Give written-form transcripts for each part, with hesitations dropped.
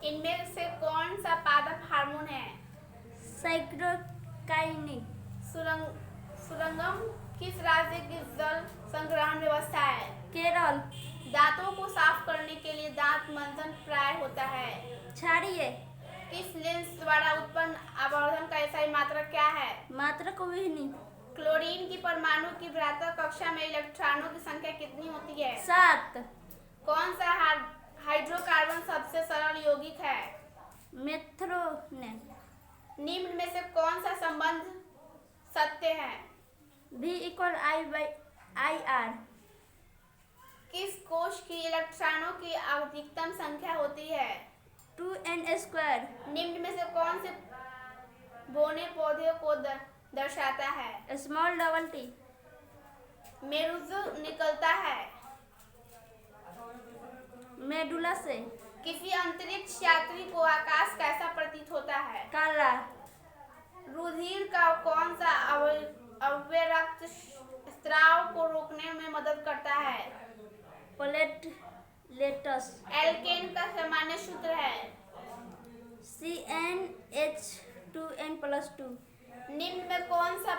इनमें से कौन सा पादप हार्मोन है? साइटोकाइनिन। सुरंगम किस राज्य की जल संग्रहण व्यवस्था है? केरल। दांतों को साफ करने के लिए दांत मंथन प्राय होता है। क्षारीय। किस लेंस द्वारा उत्पन्न आवर्धन का SI मात्रक क्या है? मात्रक विहीन। क्लोरीन की परमाणु की भ्रातक कक्षा में इलेक्ट्रॉनों की संख्या कितनी होती है? 7। कौन सा हाइड्रोकार्बन सबसे सरल यौगिक है? मेथ्रोनेन। निम्न में से कौन सा संबंध सत्य है? V=I/R। किस कोश की इलेक्ट्रॉनों की अधिकतम संख्या होती है? 2n²। निम्न में से कौन से बौने पौधे को दर्शाता है? t। मेरुज्जु निकलता है मेडुला से। किसी अंतरिक्ष यात्री को आकाश कैसा प्रतीत होता है? काला। रुधिर का कौन सा अवयव रक्त स्राव को रोकने में मदद करता है? प्लेटलेट्स। एल्केन का सामान्य सूत्र है? CnH2n+2। निम्न में कौन सा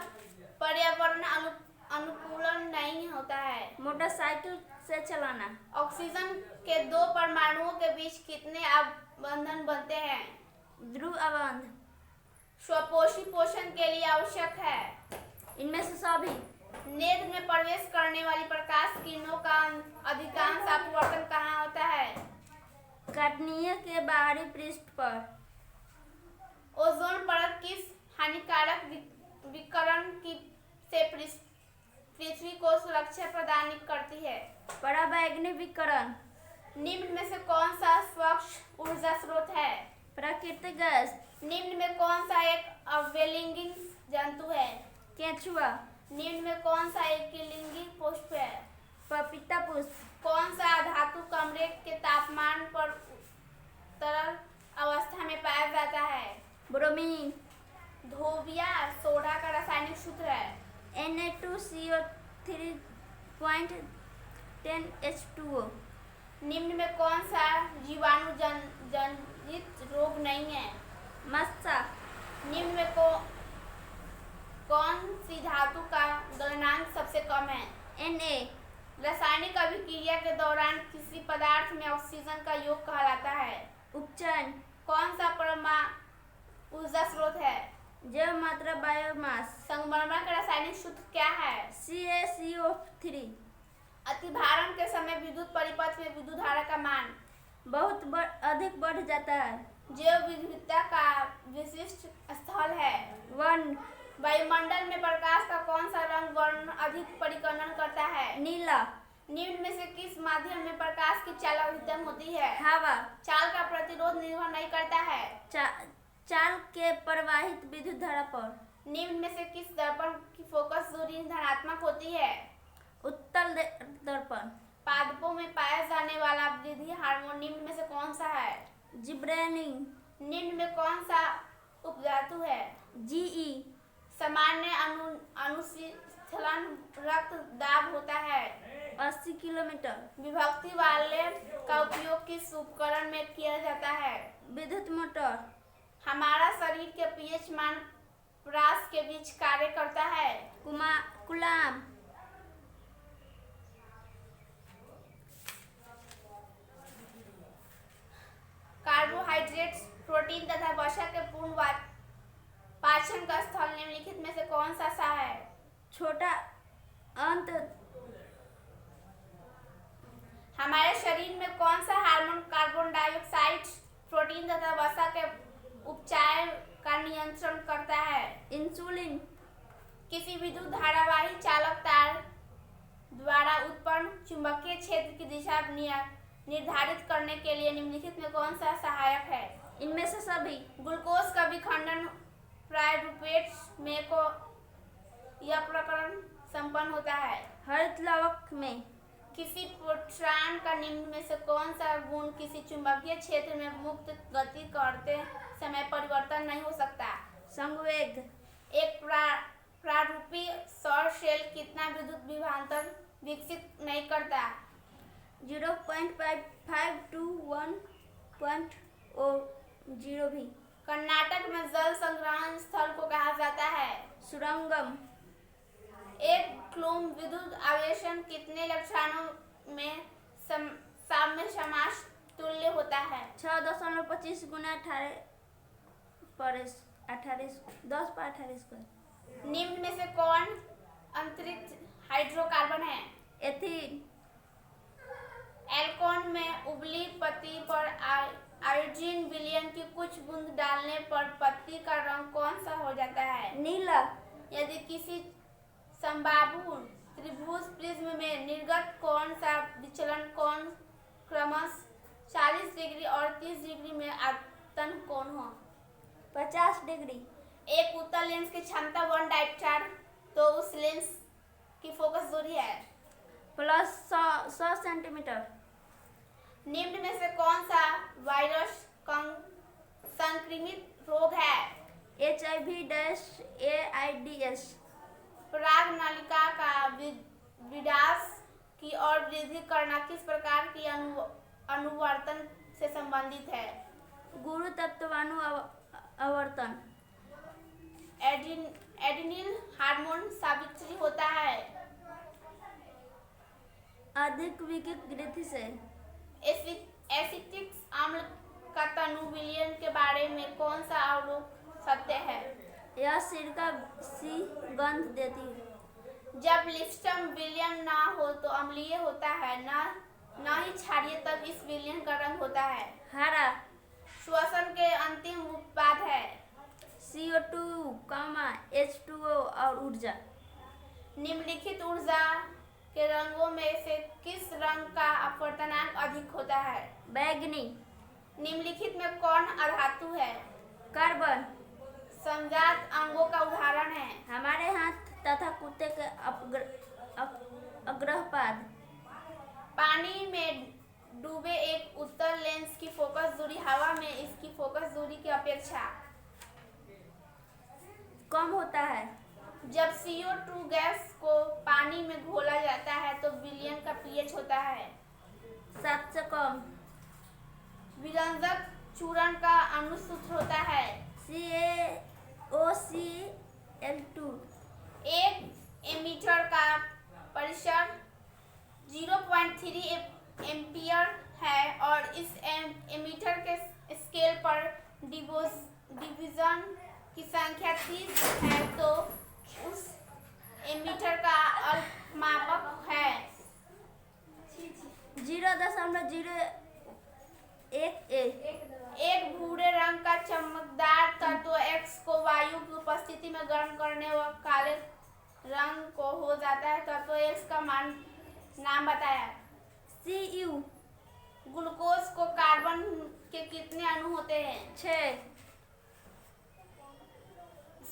पर्यावरण अनुकूलन नहीं होता है? मोटरसाइकिल से चलाना। ऑक्सीजन के दो परमाणुओं के बीच कितने बंधन बनते हैं? ध्रुव बंध। स्वपोषी पोषण के लिए आवश्यक है? इनमें से सभी। नेत्र में प्रवेश करने वाली प्रकाश किरणों का अधिकांश अपवर्तन कहाँ होता है? कार्निया के बाहरी पृष्ठ पर। ओजोन परत किस हानिकारक विकिरण से पृथ्वी को सुरक्षा प्रदान करती है? पराबैंगनी विकिरण। निम्न में से कौन सा स्वच्छ ऊर्जा स्रोत है? प्राकृतिक गैस। निम्न में कौन सा एक अवलिंगी जंतु है? केंचुआ। निम्न में कौन सा एक लिंगी पुष्प है? पपीता पुष्प। कौन सा धातु कमरे के तापमान पर तरल अवस्था में पाया जाता है? ब्रोमीन। धोबिया सोडा का रासायनिक सूत्र है? Na2CO3.10H2O। निम्न में कौन सा जीवाणु जनित रोग नहीं है? मस्सा। निम्न में कौन सी धातु का गलनांक सबसे कम है? Na। रासायनिक अभिक्रिया के दौरान किसी पदार्थ में ऑक्सीजन का योग कहलाता है? उपचयन। कौन सा परमाणु ऊर्जा स्रोत है? जैव मात्रा बायोमास। संगमरमर का रासायनिक सूत्र क्या है? CaCO3। अतिभारण के समय विद्युत परिपथ में विद्युत धारा का मान बहुत अधिक बढ़ जाता है। जैव विविधता का विशिष्ट स्थल है? वन। वायुमंडल में प्रकाश का कौन सा रंग वर्ण अधिक परिकलन करता है? नीला। निम्न में से किस माध्यम में प्रकाश की चाल अधिकतम होती है? हवा। चाल का प्रतिरोध निर्भर नहीं करता है? चाल के प्रवाहित विद्युत धारा पर। निम्न में से किस दर्पण की फोकस दूरी धनात्मक होती है? उत्तल दर्पण। पादपों में पाया जाने वाला वृद्धि हार्मोन निम्न में से कौन सा है? जिब्रेलिन। निम्न में कौन सा उपधातु है? Ge। सामान्य अनुशीतलन रक्त दाब होता है? 80 किलोमीटर। विभक्ति वाले का उपयोग किस उपकरण में किया जाता है? विद्युत मोटर। हमारा शरीर के pH मान प्रास के बीच कार्य करता है? कूलाम। कार्बोहाइड्रेट्स प्रोटीन तथा वसा के पूर्ण पाचन का स्थल निम्नलिखित में से कौन सा है? छोटा अंत। हमारे शरीर में कौन सा हार्मोन कार्बन डाइऑक्साइड प्रोटीन तथा वसा के उपचार का नियंत्रण करता है? इंसुलिन। किसी विद्युत धारावाही चालक तार द्वारा उत्पन्न चुंबकीय क्षेत्र की दिशा निर्धारित करने के लिए निम्नलिखित में कौन सा सहायक है? इनमें से सभी। ग्लूकोज का विखंडन पायरुवेट में यह प्रकरण संपन्न होता है? हरित लवक में। किसी प्रोटॉन का निम्न में से कौन सा गुण किसी चुंबकीय क्षेत्र में मुक्त गति करते समय परिवर्तन नहीं हो सकता? संवेग। एक प्रारूपी सौर सेल कितना विद्युत विभवांतर विकसित नहीं करता? 0.55 to 1.0 जीरो भी। कर्नाटक में जल संग्रहण स्थल को कहा जाता है? सुरंगम। एक क्लूम विद्युत आवेशन कितने इलेक्ट्रॉनों में साम्य समास तुल्य होता है? 6.25 गुना 10 पर 18 निम्न में से कौन अंतरिक्ष हाइड्रोकार्बन है? एथीन। एल्कोहल में उबली पत्ती पर आयोडीन विलयन की कुछ बूंद डालने पर पत्ती का रंग कौन सा हो जाता है? नीला। यदि किसी समबाहु त्रिभुज प्रिज्म में निर्गत कौन सा विचलन कोण क्रमशः 40 डिग्री और 30 डिग्री में आयतन कोण हो? 50 डिग्री। एक उत्तल लेंस की क्षमता 1 डायप्टर, तो उस लेंस की फोकस दूरी है प्लस 100 सेंटीमीटर। निम्न में से कौन सा वायरस संक्रमित रोग है? HIV/AIDS। पराग नलिका का विकास की और वृद्धि करना किस प्रकार की अनुवर्तन से संबंधित है? गुरुत्वानु आवर्तन। एड्रिनल हार्मोन सावित्री होता है अधिक विकिक वृद्धि से। एसिटिक अम्ल का तनु विलयन के बारे में कौन सा आरोप सत्य है? यह सिरका सी गंध देती है। जब लिप्टम विलयन ना हो तो अम्लीय होता है, ना ही क्षारीय, तब इस विलयन का रंग होता है हरा। श्वसन के अंतिम उत्पाद है CO2, H2O और ऊर्जा। निम्नलिखित ऊर्जा के रंगों में से किस रंग का अपवर्तनांक अधिक होता है? बैगनी। निम्नलिखित में कौन अधातु है? कार्बन। समजात अंगों का उदाहरण है? हमारे हाथ तथा कुत्ते के अग्रपाद। पानी में डूबे एक उत्तल लेंस की फोकस दूरी हवा में इसकी फोकस दूरी की अपेक्षा कम होता है। जब CO2 गैस को पानी में घोला जाता है तो विलयन का pH होता है 7 से कम। विरंजक चूर्ण का अणुसूत्र होता है CaOCl2। एक एमीटर का परिसर 0.3 एम्पियर है और इस एमीटर के स्केल पर डिवीजन की संख्या 30 है तो उस एमीटर का अल्पमापक है 0.01 A। एक भूरे रंग का चमकदार तत्व X को वायु की उपस्थिति में गर्म करने व काले रंग को हो जाता है तत्व X का नाम बताया? Cu। ग्लूकोज को कार्बन के कितने अणु होते हैं? 6।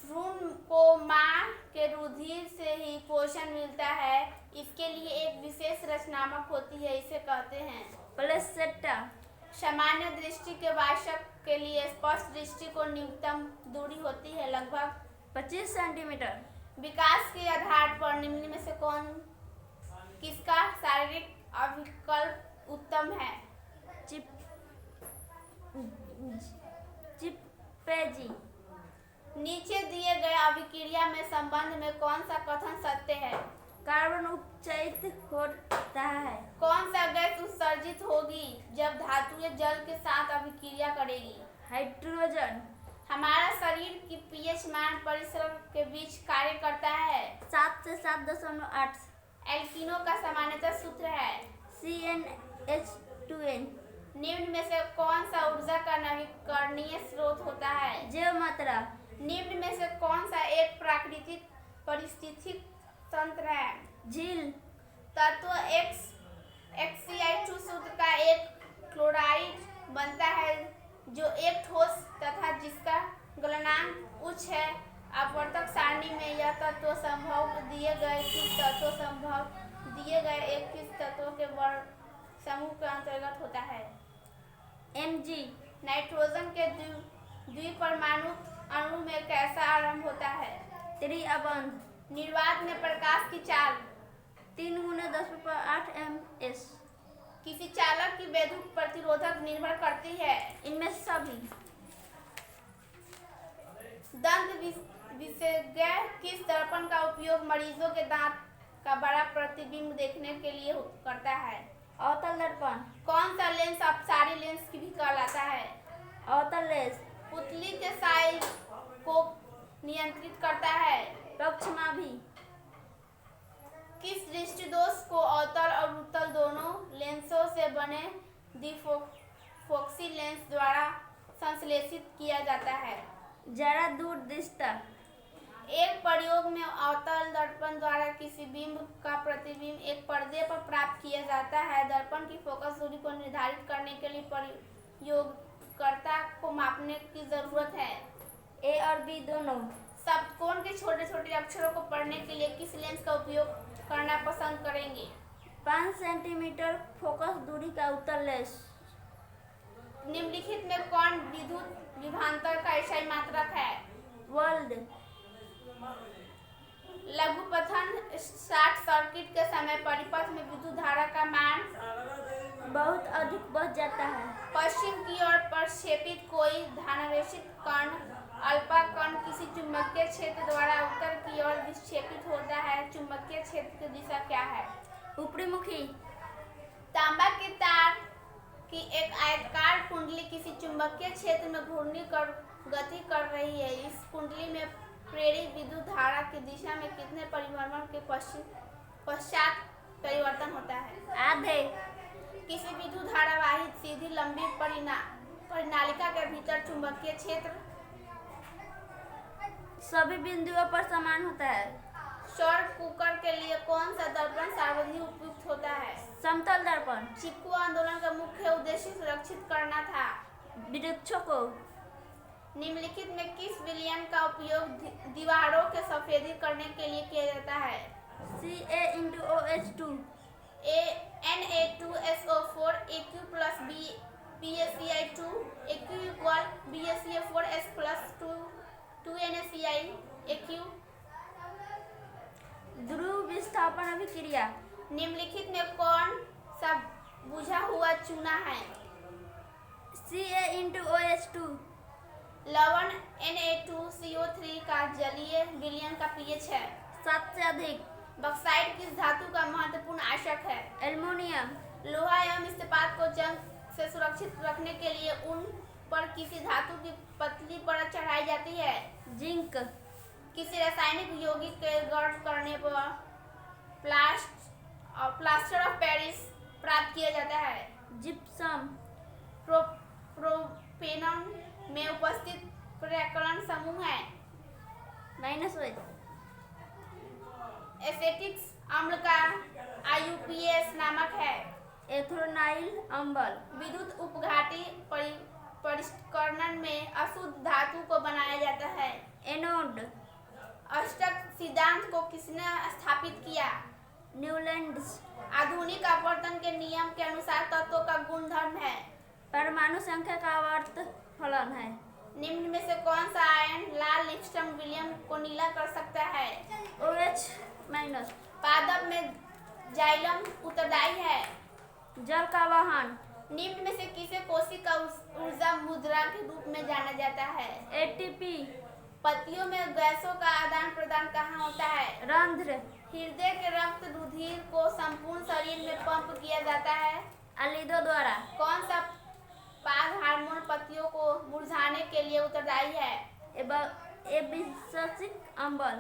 भ्रूण को मां के रुधिर से ही पोषण मिलता है, इसके लिए एक विशेष रचनात्मक होती है, इसे कहते हैं प्लेसेंटा। सामान्य दृष्टि के वयस्क के लिए स्पष्ट दृष्टि को न्यूनतम दूरी होती है लगभग 25 सेंटीमीटर। विकास के आधार पर निम्न में से किसका शारीरिक अभिकल्प उत्तम है? चिंपैंजी। नीचे दिए गए अभिक्रिया में संबंध में कौन सा कथन सत्य है? कार्बन उपचयित होता है। कौन सा गैस उत्सर्जित होगी जब धातुएं जल के साथ अभिक्रिया करेगी? हाइड्रोजन। हमारा शरीर की pH मान परिसर के बीच कार्य करता है 7 से 7.8। एल्कीनों का सामान्यतः सूत्र है CnH2n। निम्न में से कौन सा ऊर्जा का नवीकरणीय स्रोत होता है? जैव मात्रा। निम्न में से कौन सा एक प्राकृतिक पारिस्थितिक तंत्र है? झील। तत्व HCl2 सूत्र का एक क्लोराइड बनता है जो एक ठोस तथा जिसका गलनांक उच्च है। अपवर्तक सारणी में यह तत्व संभव दिए गए एक किस तत्व के वर्ण समूह के अंतर्गत होता है? Mg। नाइट्रोजन के द्विपरमाणु अणु में कैसा आरंभ होता है? त्रिअबंध। निर्वात में प्रकाश की चाल 3 × 10⁸ ms। किसी चालक की विद्युत प्रतिरोधक निर्भर करती है? इनमें सभी। दंत विशेषज्ञ किस दर्पण का उपयोग मरीजों के दांत का बड़ा प्रतिबिंब देखने के लिए करता है? अवतल दर्पण। कौन सा लेंस अपसारी लेंस भी कहलाता है? अवतल लेंस। पुतली के साइज को नियंत्रित करता है? पक्षनाभि। किस दृष्टि दोष को अवतल और उत्तल दोनों लेंसों से बने द्विफोक्सी लेंस द्वारा संश्लेषित किया जाता है? जरा दूरदृष्टा। एक प्रयोग में अवतल दर्पण द्वारा किसी बिंब का प्रतिबिंब एक पर्दे पर प्राप्त किया जाता है। दर्पण की फोकस दूरी को निर्धारित करने के लिए प्रयोगकर्ता को मापने की जरूरत है। ए और बी दोनों। शब्दकोश के छोटे छोटे अक्षरों को पढ़ने के लिए किस लेंस का उपयोग करना पसंद करेंगे? 5 सेंटीमीटर फोकस दूरी का उत्तल लेंस। निम्नलिखित में कौन विद्युत विभवांतर का इकाई मात्रक है? वर्ल्ड। लघुपथन शॉर्ट सर्किट के समय परिपथ में विद्युत धारा का मान बहुत अधिक बढ़ जाता है। पश्चिम की ओर प्रक्षेपित कोई धनावेशित कण अल्फा कण किसी चुंबकीय क्षेत्र द्वारा उत्तर की ओर विक्षेपित होता है। चुंबकीय क्षेत्र की दिशा क्या है? ऊपरी मुखी। तांबा के तार की एक आयताकार कुंडली किसी चुंबकीय क्षेत्र में घूर्णी कर गति कर रही है। इस कुंडली में प्रेरित विद्युत धारा की दिशा में कितने परिभ्रमण के पश्चात परिवर्तन होता है? आधे। किसी विद्युत धारा वाहित सीधी लंबी परिनालिका के भीतर चुंबकीय क्षेत्र सभी बिंदुओं पर समान होता है। सौर कुकर के लिए कौन सा दर्पण सर्वाधिक उपयुक्त होता है? समतल दर्पण। चिपकू आंदोलन का मुख्य उद्देश्य सुरक्षित करना था। वृक्षों को। निम्नलिखित में किस विलयन का उपयोग दीवारों के सफेदी करने के लिए किया जाता है? CaOH2 Na2SO4 Aq plus BaCl2 Aq equal BaCl4S plus 2NaCl Aq। ध्रुव विस्थापन अभिक्रिया। निम्नलिखित में कौन सा बुझा हुआ चूना है? CaOH2। लवण Na2CO3 का जलीय विलयन का pH है 7 से अधिक। बक्साइट किस धातु का महत्वपूर्ण आयशक है? एल्युमिनियम। लोहा एवं इस्पात को जंग से सुरक्षित रखने के लिए उन पर किसी धातु की पतली परत चढ़ाई जाती है? जिंक। किसी रासायनिक यौगिक के गर्म करने पर प्लास्टर ऑफ पेरिस प्राप्त किया जाता है? जिप्सम। प्रोपेनॉन में उपस्थित पर्यावरण समूह है? -1। एसेटिक अम्ल का IUPAC नामक है? एथ्रोनाइल अम्ल। विद्युत उपघाटी परिष्करण में अशुद्ध धातु को बनाया जाता है? एनोड। अष्टक सिद्धांत को किसने स्थापित किया? न्यूलैंड्स। आधुनिक अपवर्तन के नियम के अनुसार तत्वों का गुणधर्म है? परमाणु संख्या का आवर्त फलन है। निम्न में से कौन सा आयन लाल लिपस्टम विलियम को नीला कर सकता है? OH-। पादप में जाइलम उत्तरदायी है? जल का वाहन। निम्न में से किसे कोशिका ऊर्जा मुद्रा के रूप में जाना जाता है? ATP। पत्तियों में गैसों का आदान प्रदान कहाँ होता है? रंध्र। हृदय के रक्त रुधिर को संपूर्ण शरीर में पंप किया जाता है? अलिदो द्वारा। कौन सा पाद हार्मोन पत्तियों को मुरझाने के लिए उत्तरदायी है? एबिससिक अम्ल।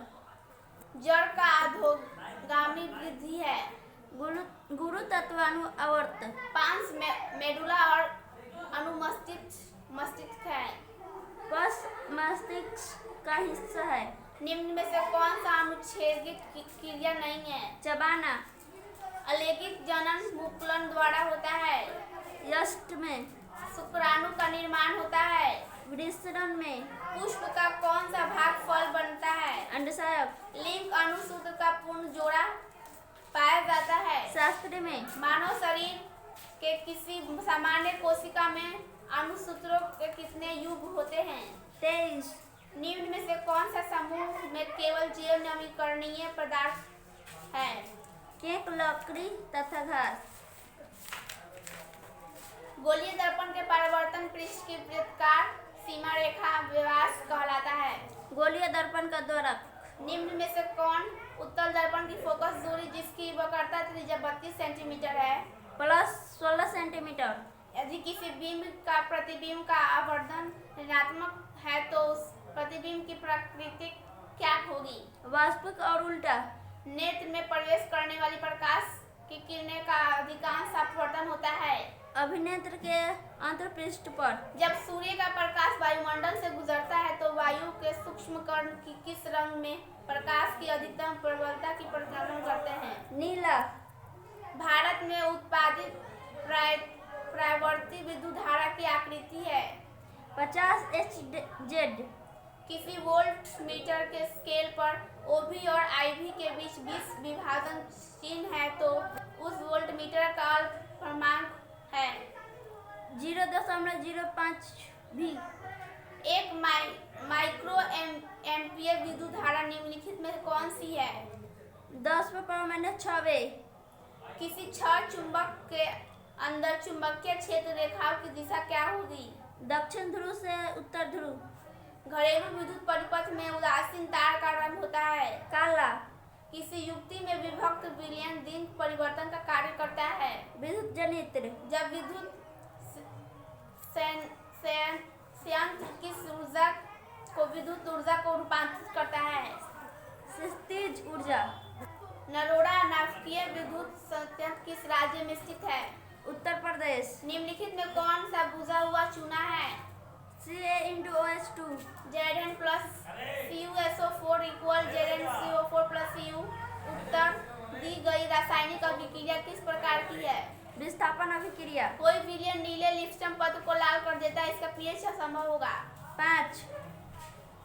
जड़ का अधोगामी वृद्धि है? गुरु तत्वानु आवर्त। पांस मेडुला और अनुमस्तिष्क है? पस मस्तिष्क का हिस्सा है। निम्न में से कौन सा अनुच्छेदित क्रिया नहीं है? चबाना। अलैंगिक जनन मुकुलन द्वारा होता है? यष्ट में। शुक्राणु का निर्माण होता है? वृषण में। पुष्प का कौन सा भाग फल बनता है? अंडशयक। लिंग अणुसूत्र का पूर्ण जोड़ा पाया जाता है? शास्त्र में। मानव शरीर के किसी सामान्य कोशिका में अणुसूत्रों के कितने युग होते हैं? 23। निम्न में से कौन सा समूह में केवल जैव नवीकरणीय पदार्थ है? केक, लकड़ी तथा घास। गोलीय दर्पण के परावर्तन पृष्ठ की वृत्ताकार सीमा रेखा व्यास कहलाता है? दर्पण का द्वारक। निम्न में से कौन उत्तल दर्पण की फोकस दूरी जिसकी वक्रता त्रिज्या 32 सेंटीमीटर है प्लस 16 सेंटीमीटर। यदि किसी बिंब का प्रतिबिंब का आवर्धन ऋणात्मक है तो उस प्रतिबिंब की प्रकृति क्या होगी? वास्तविक और उल्टा। नेत्र में प्रवेश करने वाली प्रकाश की किरणें का अधिकांश अपवर्तन होता है अभिनेत्र के अंतर्पृष्ठ पर। जब सूर्य का प्रकाश वायुमंडल से गुजरता है तो वायु के सूक्ष्म कण की किस रंग में प्रकाश की अधिकतम प्रबलता की प्रतिनिधित्व करते हैं? नीला। भारत में उत्पादित परावर्ती विद्युत धारा की आकृति है 50 Hz। किसी वोल्ट मीटर के स्केल पर OV और IV के बीच 20 विभाजन चिन्ह है तो उस वोल्ट मीटर का अल्पमहार्क है 0.05 भी। एक माइक्रो एम्पियर विद्युत धारा निम्नलिखित में कौन सी है? 10⁻⁶ किसी छड़ चुंबक के अंदर चुंबकीय क्षेत्र रेखाओं की दिशा क्या होगी? दक्षिण ध्रुव से उत्तर ध्रुव। घरेलू विद्युत परिपथ में उदासीन तार का रंग होता है काला। किसी युक्ति में विभक्त विलयन दिन परिवर्तन का कार्य करता है विद्युत जनित्र। जब विद्युत संयंत्र किस ऊर्जा को विद्युत ऊर्जा को रूपांतरित करता है? स्थितिज ऊर्जा। नरोड़ा नाभिकीय विद्युत संयंत्र किस राज्य में स्थित है? उत्तर प्रदेश। निम्नलिखित में कौन सा बुझा हुआ चूना है? CaOH2। Zn plus CuSO4 equal ZnCO4 plus Cu। उत्तर दी गई रासायनिक अभिक्रिया किस प्रकार की है? विस्थापन अभिक्रिया। कोई विलयन नीले लिप्सम पद को लाल कर देता है इसका pH असंभव होगा 5।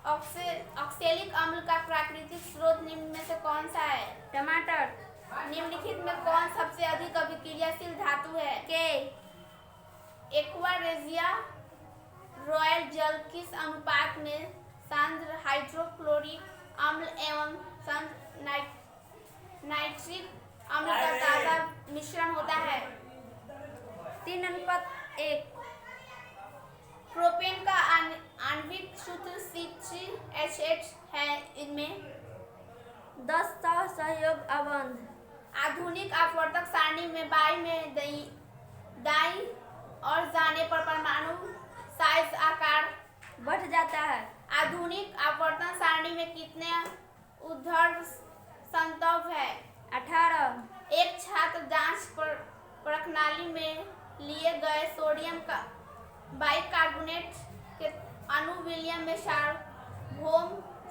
ऑक्सैलिक अम्ल का प्राकृतिक स्रोत निम्न में से कौन सा है? टमाटर। निम्नलिखित में कौन सबसे अधिक अभिक्रियाशील धातु है? के। एक्वा रेजिया रॉयल जल किस अनुपात में सांद्र हाइड्रोक्लोरिक अम्ल एवं सांद्र नाइट्रिक अम्ल का ताजा मिश्रण होता है? 3:1। प्रोपेन का आणविक सूत्र C3H8 है इनमें 10 सहयोग अबंध। आधुनिक अपवर्तक सारणी में बाई में दाईं और जाने पर परमाणु साइज आकार बढ़ जाता है। आधुनिक अपवर्तन सारणी में कितने ऊर्ध्व संतव है? 18। एक छात्र जांच प्रणाली में लिए गए सोडियम का बाइकार्बोनेट के अणु विलयन में सार्वभौम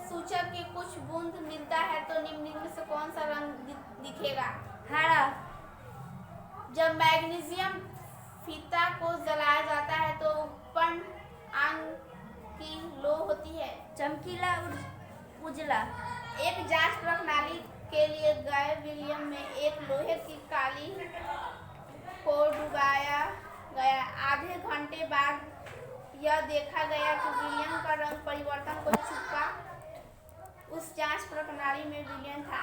सूचक की कुछ बूंद मिलता है तो निम्न में से कौन सा रंग दिखेगा? हरा। जब मैग्नीशियम फीता को जलाया जाता है तो उत्पन्न अंग की लो होती है चमकीला उजला। एक जांच प्रणाली के लिए गए विलयन में एक लोहे की काली को डुबाया गया आधे घंटे बाद यह देखा गया कि विलयन का रंग परिवर्तन को छुपा उस जांच प्रणाली में विलयन था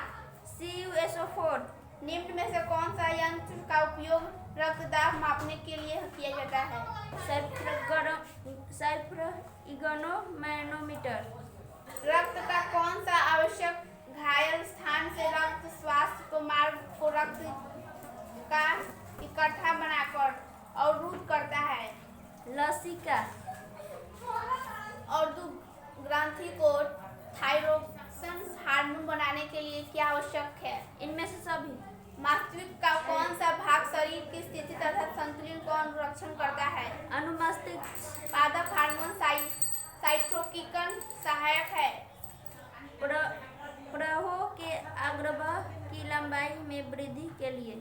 CuSO4। निम्न में से कौन सा यंत्र का उपयोग रक्तदाब मापने के लिए किया जाता है? सल्फर-इग्नोमैनोमीटर। रक्त का कौन सा आवश्यक घायल स्थान से रक्त स्वास्थ्य को मार्ग को रक्त का इकट्ठा बनाकर अवरुद्ध करता है? लसिका। और ग्रंथि को थायरोक्सिन हार्मोन बनाने के लिए क्या आवश्यक है? इनमें से सभी। मस्तिष्क का कौन सा भाग शरीर की स्थिति तथा संतुलन को अनुरक्षण करता है? अनुमस्तिष्क। पादप हार्मोन साइटोकिन सहायक है प्रवाह के अग्रभाग की लंबाई में वृद्धि के लिए।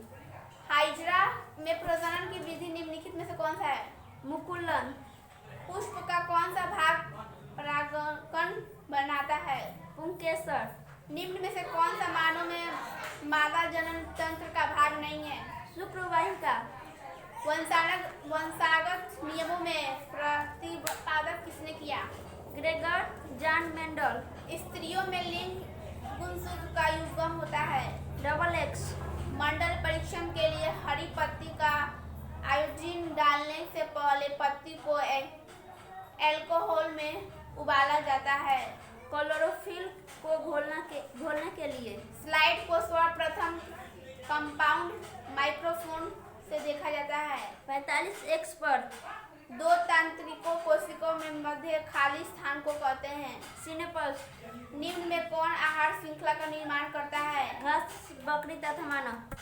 हाइड्रा में प्रजनन की विधि निम्नलिखित में से कौन सा है? मुकुलन। पुष्प का कौन सा भाग परागकण बनाता है? पुंकेसर। निम्न में से कौन सा मानव में मादा जनन तंत्र का भाग नहीं है? शुक्रवाहिका। वंशागत नियमों में प्रतिपादन किसने किया? Gregor John Mendel. स्त्रियों में लिंग गुणसूत्र का युग्म होता है XX। मंडल परीक्षण के लिए हरी पत्ती का आयोडीन डालने से पहले पत्ती को अल्कोहल में उबाला जाता है क्लोरोफिल को घोलने के लिए। स्लाइड को सर्वप्रथम कंपाउंड माइक्रोफोन से देखा जाता है। 45x पर दो तंत्रिकों कोशिकाओं में मध्य खाली स्थान को कहते हैं। सिनेपस। निम्न में कौन आहार श्रृंखला का निर्माण करता है? घास, बकरी तथा मानव।